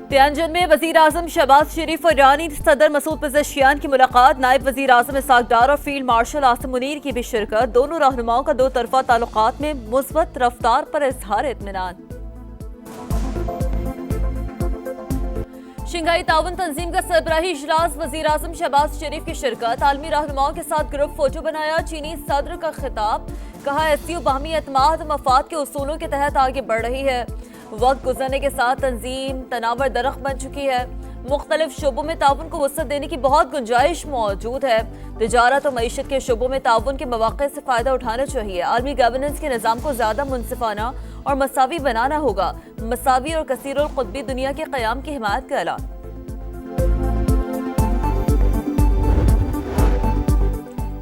Tianjin में वजीर आजम शहबाज शरीफ और ईरानी सदर मसूद पज़ेशियान की मुलाकात। नायब वजीर आजम इसाक डार और फील्ड मार्शल आसिम मुनीर की भी शिरकत। दोनों रहनुमाओं का दो तरफा ताल्लुकात में मुस्बत रफ्तार पर इजहार इत्मीनान। शंघाई ताउन तंजीम का सरबराही इजलास, वजीर आजम शहबाज शरीफ की शिरकत। आलमी रहनुमाओं के साथ ग्रुप फोटो बनाया। चीनी सदर का खिताब, कहा एससीओ बाहमी एतमाद मफाद के उसूलों के तहत आगे बढ़ रही है। वक्त गुजरने के साथ तंजीम तनावर दरख्त बन चुकी है। मुख्तलिफ शोबों में ताउन को वसअत देने की बहुत गुंजाइश मौजूद है। तिजारत और मईशत के शोबों में ताउन के मौक़े से फ़ायदा उठाना चाहिए। आलमी गवर्नेंस के निज़ाम को ज़्यादा मुनसिफाना और मसावी बनाना होगा। मसावी और कसीरुल क़ुतबी दुनिया के क़याम की हिमायत का ऐलान।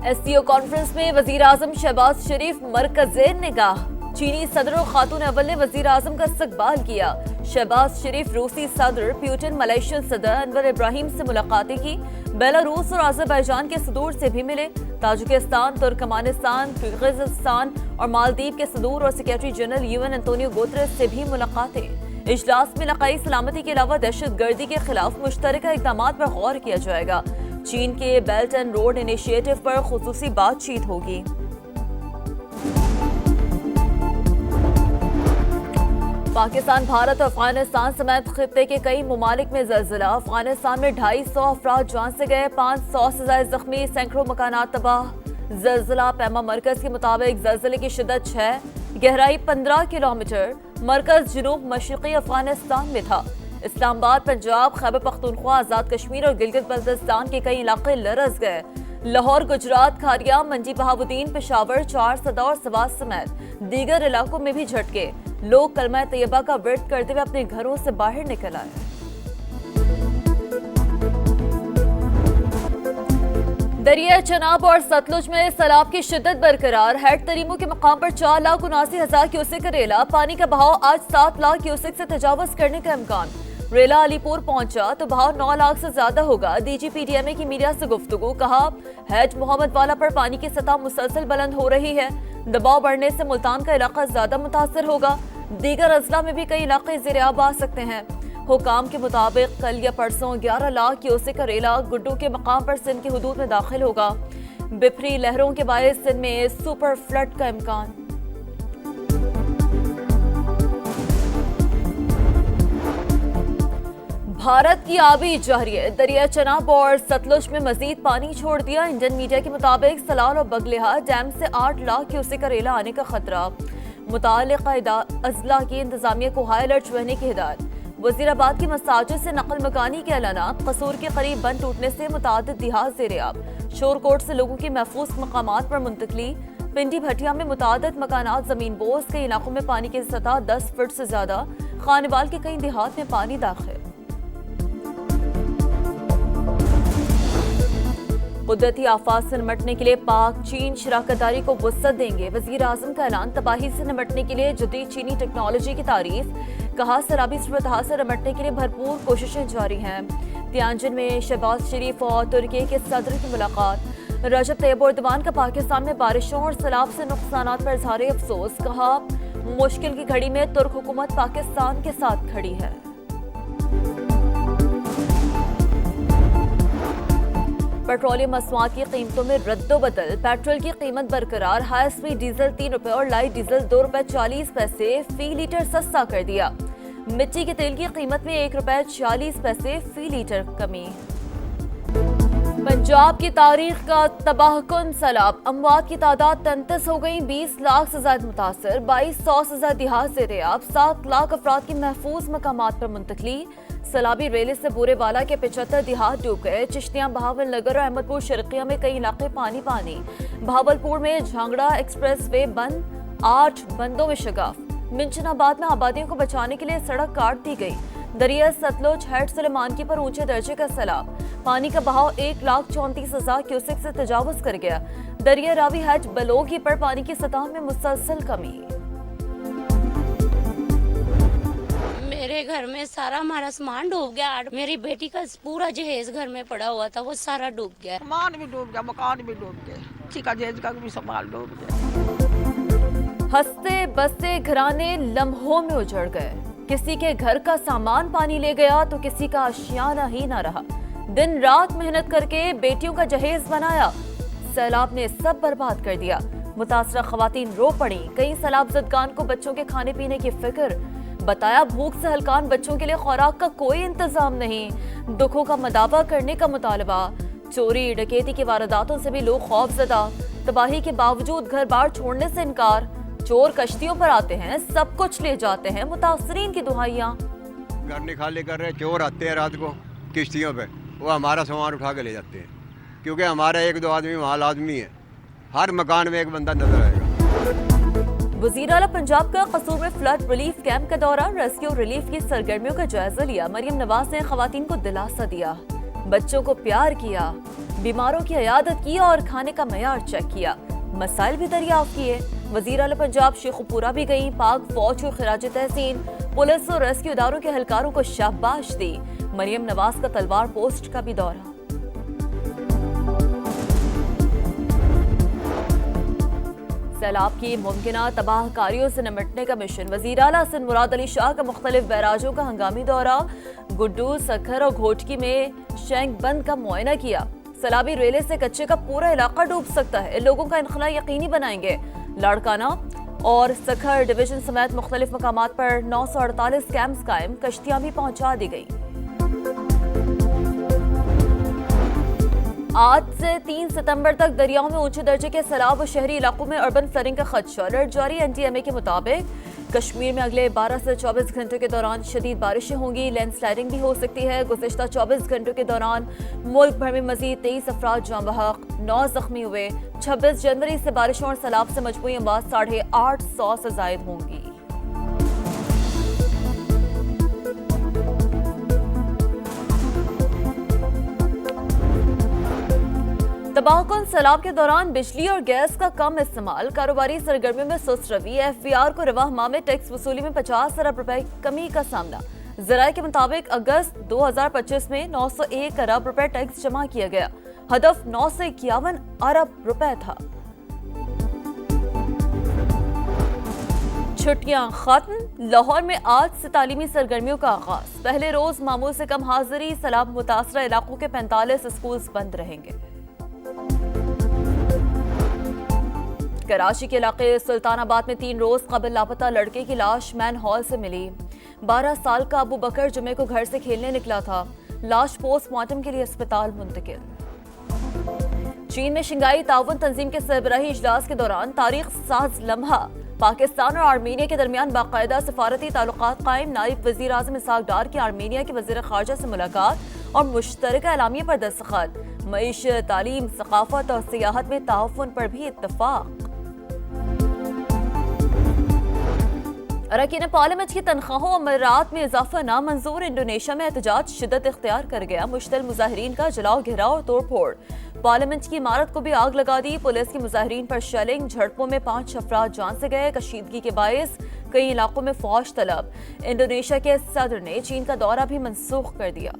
एससीओ कॉन्फ्रेंस में वज़ीर आज़म शहबाज शरीफ मरकज़े निगाह। चीनी सदर और खातून अव्वल ने वज़ीर आज़म का इस्तकबाल किया। शहबाज शरीफ रूसी सदर प्यूटिन, मलेशियन सदर अनवर इब्राहिम से मुलाकातें की। बेलारूस और अज़रबैजान के सदूर से भी मिले। ताजिकिस्तान, तुर्कमानिस्तान, किर्गिज़स्तान और मालदीव के सदूर और secretary general UN Antonio Guterres से भी मुलाकातें। इजलास में इलाकाई सलामती के अलावा दहशतगर्दी के खिलाफ मुश्तरका इक़दाम पर गौर किया जाएगा। चीन के बेल्ट एंड रोड इनिशिएटिव पर खुसूसी बातचीत होगी। पाकिस्तान, भारत और अफगानिस्तान समेत खित्ते के कई ममालिक में जल्जिला। अफगानिस्तान में 250 अफराद जान से गए, 500 से ज्यादा जख्मी, सैकड़ों मकानात तबाह। जल्जिला पैमा मरकज के मुताबिक जल्जिले की शिद्दत 6, गहराई 15 किलोमीटर। मरकज जुनूब मशरक़ी अफगानिस्तान में था। इस्लामाबाद, पंजाब, खैबर पख्तूनख्वा, आज़ाद कश्मीर और गिलगित बल्तिस्तान के कई इलाके लरज़ गए। लाहौर, गुजरात, खारिया, मंडी बहाउद्दीन, पेशावर, चार सदा और सवात समेत दीगर इलाकों में भी झटके। लोग कलमा तैयबा का विर्द करते हुए अपने घरों से बाहर निकल आए। दरिया चनाब और सतलुज में सैलाब की शिद्दत बरकरार। हेड तरीमो के मकाम पर 4,79,000 क्यूसेक का रेला। पानी का बहाव आज 7 लाख क्यूसेक से तजावज करने का इम्कान। रेला अलीपुर पहुंचा तो बहाव 9 लाख से ज्यादा होगा। डीजीपीडीएमए की मीडिया से गुफ्तगू, कहा हैज मोहम्मद वाला पर पानी की सतह मुसलसल बुलंद हो रही है। दबाव बढ़ने से मुल्तान का इलाका ज्यादा मुतासर होगा। दीगर अजला में भी कई इलाके ज़ेर-ए-आब आ सकते हैं। हुकाम के मुताबिक कल या परसों 11 लाख क्यूसेक का रेला गुड्डू के मकाम पर सिंध की हुदूद में दाखिल होगा। बिफरी लहरों के बायस सिंध में सुपर फ्लड का इम्कान। भारत की आबी जारियत, दरिया चनाब और सतलुज में मजीद पानी छोड़ दिया। इंडियन मीडिया के मुताबिक सलाल और बगलेहा डैम से 8 लाख क्यूसेक का रेला आने का खतरा। मुताल्लिका अजला की इंतजामिया को हाई अलर्ट रहने की हिदायत। वजीराबाद की मसाजिद से नकल मकानी के ऐलानात। कसूर के करीब बंद टूटने से मुतादिद देहात ज़ेर-ए-आब। शोरकोट से लोगों की महफूज मकामात पर मुंतकली। पिंडी भटिया में मुतादिद मकानात जमीन बोझ। कई इलाकों में पानी की सतह 10 फुट से ज्यादा। खानेवाल के कई देहात में पानी दाखिल। कुदरती आफात से निमटने के लिए पाक चीन शराकतदारी को वुसअत देंगे। वजीर आजम का ऐलान। तबाही से निमटने के लिए जदीद चीनी टेक्नोलॉजी की तारीफ। कहा सैलाबी सूरत से निमटने के लिए भरपूर कोशिशें जारी हैं। तियानजिन में शहबाज शरीफ और तुर्की के सदर की मुलाकात। रजब तैयब एर्दोगान का पाकिस्तान में बारिशों और सैलाब से नुकसानात पर इजहार अफसोस। कहा मुश्किल की घड़ी में तुर्क हुकूमत पाकिस्तान के साथ खड़ी है। पेट्रोलियम मसनूआत की कीमतों में रद्दोबदल। पेट्रोल की कीमत बरकरार। हाई स्पीड डीजल 3 रुपए और लाइट डीजल 2 रुपए 40 पैसे फी लीटर सस्ता कर दिया। मिट्टी के तेल की कीमत में 1 रुपए 40 पैसे फी लीटर कमी। पंजाब की तारीख का तबाहकुन सैलाब। अमवात की तादाद 33 हो गई। 20 लाख से ज्यादा मुतासर। 2200 से ज्यादा देहात ज़ेर-ए-आब। 7 लाख अफराद की महफूज मकामात पर मुंतकली। सैलाबी रेले से बुरेवाला के 75 देहात डूब गए। चिश्तियां, बहावल नगर और अहमदपुर शर्किया में कई इलाके पानी पानी। भावलपुर में झांगड़ा एक्सप्रेस वे बंद। 8 बंदों में शगाफ। मिंचनाबाद में आबादियों को बचाने के लिए सड़क काट दी गई। दरिया सतलुज हेड सुलेमानकी पर ऊंचे दर्जे का सैलाब। पानी का बहाव 1,34,000 क्यूसेक से तजावुज कर गया। दरिया रावी हेड बलोगी पर पानी की सतह में मुसलसल कमी। मेरे घर में सारा हमारा सामान डूब गया। मेरी बेटी का पूरा जहेज घर में पड़ा हुआ था, वो सारा डूब गया। सामान भी डूब गया, मकान भी डूब गया, चिका जहेज का भी सामान डूब गया। हंसते बसते घराने लम्हों में उजड़ गए। किसी के घर का सामान पानी ले गया तो किसी का आशियाना ही ना रहा। दिन रात मेहनत करके बेटियों का जहेज बनाया, सैलाब ने सब बर्बाद कर दिया। मुतासरा खवातीन रो पड़ी। कई सैलाब ज़दगान को बच्चों के खाने पीने की फिक्र, बताया भूख से हलकान बच्चों के लिए खुराक का कोई इंतजाम नहीं। दुखों का मदावा करने का मुतालबा। चोरी डकैती की वारदातों से भी लोग खौफजदा। तबाही के बावजूद घर बार छोड़ने से इनकार। चोर कश्तियों पर आते हैं, सब कुछ ले जाते हैं। मुतासरीन की दुहाइयां। घर निकाले कर रहे चोर आते हैं रात को किश्तियों पे, वो हमारा सामान उठा के ले जाते हैं, क्योंकि हमारा एक दो आदमी वहाँ लाजमी है। हर मकान में एक बंदा नजर आएगा। वज़ीर आला पंजाब का कसूर में फ्लड रिलीफ कैंप का दौरा, रेस्क्यू रिलीफ की सरगर्मियों का जायजा लिया। मरियम नवाज ने खवातीन को दिलासा दिया, बच्चों को प्यार किया, बीमारों की इयादत की और खाने का मयार चेक किया। मसाइल भी दरियाफ्त किए। वज़ीर आला पंजाब शेखुपुरा भी गई। पाक फौज को खिराज तहसीन, पुलिस और रेस्क्यू इदारों के एहलकारों को शाबाश दी। मरियम नवाज का तलवार पोस्ट का भी दौरा। सैलाब की मुमकिना तबाहकारियों से निपटने का मिशन। वज़ीर आला हसन मुराद अली शाह का मुख्तलिफ बैराजों का हंगामी दौरा। गुड्डू, सखर और घोटकी में शैंक बंद का मुआयना किया। सैलाबी रेले से कच्चे का पूरा इलाका डूब सकता है, लोगों का इनखला यकीनी बनाएंगे। लाड़काना और सखर डिवीजन समेत मुख्तलिफ मकामात पर 948 कैंप्स कायम, कश्तियां भी पहुंचा दी गई। आज से 3 सितंबर तक दरियाओं में ऊंचे दर्जे के सैलाब और शहरी इलाकों में अर्बन फ्लडिंग का खदशा। अलर्ट जारी। एनटीएमए के मुताबिक कश्मीर में अगले 12 से 24 घंटों के दौरान शदीद बारिशें होंगी, लैंडस्लाइडिंग भी हो सकती है। गुज़िश्ता 24 घंटों के दौरान मुल्क भर में मजीद 23 अफराद जाँ बहक, 9 जख्मी हुए। 26 जनवरी से बारिशों और सैलाब से मजमूई अमवात 850 से जायद होंगी। तबाहकुन सैलाब के दौरान बिजली और गैस का कम इस्तेमाल, कारोबारी सरगर्मियों में सुस्त रवि। एफबीआर को रवाह माह में टैक्स वसूली में 50 अरब रुपए कमी का सामना। ज़राए के मुताबिक अगस्त 2025 में 901 अरब रुपए टैक्स जमा किया गया। हदफ 951 अरब रुपए था। छुट्टियां खत्म। लाहौर में आज से तालीमी सरगर्मियों का आगाज। पहले रोज मामूल से कम हाजिरी। सैलाब मुतासरा इलाकों के 45 स्कूल बंद रहेंगे। कराची के इलाके सुल्तानाबाद में 3 रोज कबल लापता लड़के की लाश मैन हॉल से मिली। 12 साल का अबू बकर जुमे को घर से खेलने निकला था। लाश पोस्टमार्टम के लिए अस्पताल मुंतकिल। चीन में शंघाई ताउन तंजीम के सरबराही इजलास के दौरान तारीख साज लम्हा। पाकिस्तान और आर्मीनिया के दरमियान बाकायदा सफारती ताल्लुकात कायम। नायब वजीर आजम इसहाक डार की आर्मीनिया के वजीर खारजा से मुलाकात और मुश्तरका एलामिया पर दस्तखत। मईशत, तालीम, सकाफत और सियाहत में ताउन पर भी इत्तफाक। अरकान पार्लियामेंट की तनख्वाहों और मरात में इजाफा नामंजूर। इंडोनेशिया में एहतजाज शिद्दत इख्तियार कर गया। मुश्तल मुजाहिरीन का जलाओ, घेराव और तोड़ फोड़। पार्लियामेंट की इमारत को भी आग लगा दी। पुलिस की मुजाहिरीन पर शेलिंग। झड़पों में 5 अफराद जान से गए। कशीदगी के बायस कई इलाकों में फौज तलब। इंडोनेशिया के सदर ने चीन का दौरा भी मनसूख कर दिया।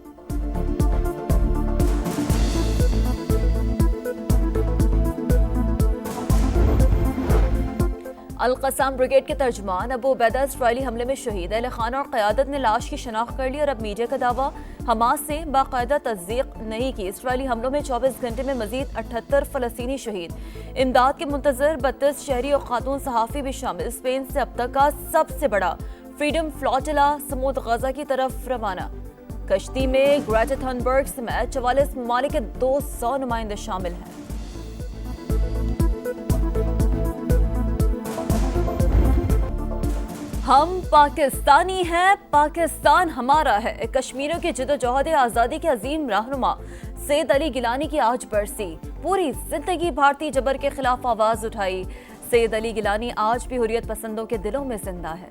अल-क़स्साम ब्रिगेड के तर्जुमान अबू उबैदा इसराइली हमले में शहीद। अहले खाना और क़यादत ने लाश की शनाख्त कर ली और अब मीडिया का दावा हमास से बाकायदा तस्दीक नहीं की। इसराइली हमलों में 24 घंटे में मजीद 78 फ़लस्तीनी शहीद। इमदाद के मुंतज़र 32 शहरी और खातून सहाफ़ी भी शामिल। स्पेन से अब तक का सबसे बड़ा फ्रीडम फ्लोटिला समूद गजा की तरफ रवाना। कश्ती में ग्रेटा थनबर्ग समेत 44 ममालिक के 200 नुमाइंदे शामिल हैं। हम पाकिस्तानी हैं, पाकिस्तान हमारा है। कश्मीरियों की जदोजहद आज़ादी के अजीम रहनुमा सैयद अली गिलानी की आज बरसी। पूरी जिंदगी भारतीय जबर के खिलाफ आवाज उठाई। सैयद अली गिलानी आज भी हुर्रियत पसंदों के दिलों में जिंदा है।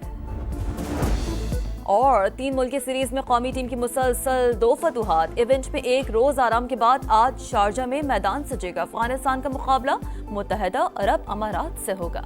और 3 मुल्की सीरीज में कौमी टीम की मुसलसल 2 फतूहात। इवेंट में एक रोज आराम के बाद आज शारजा में मैदान सजेगा। अफगानिस्तान का मुकाबला मुत्तहदा अरब अमारात से होगा।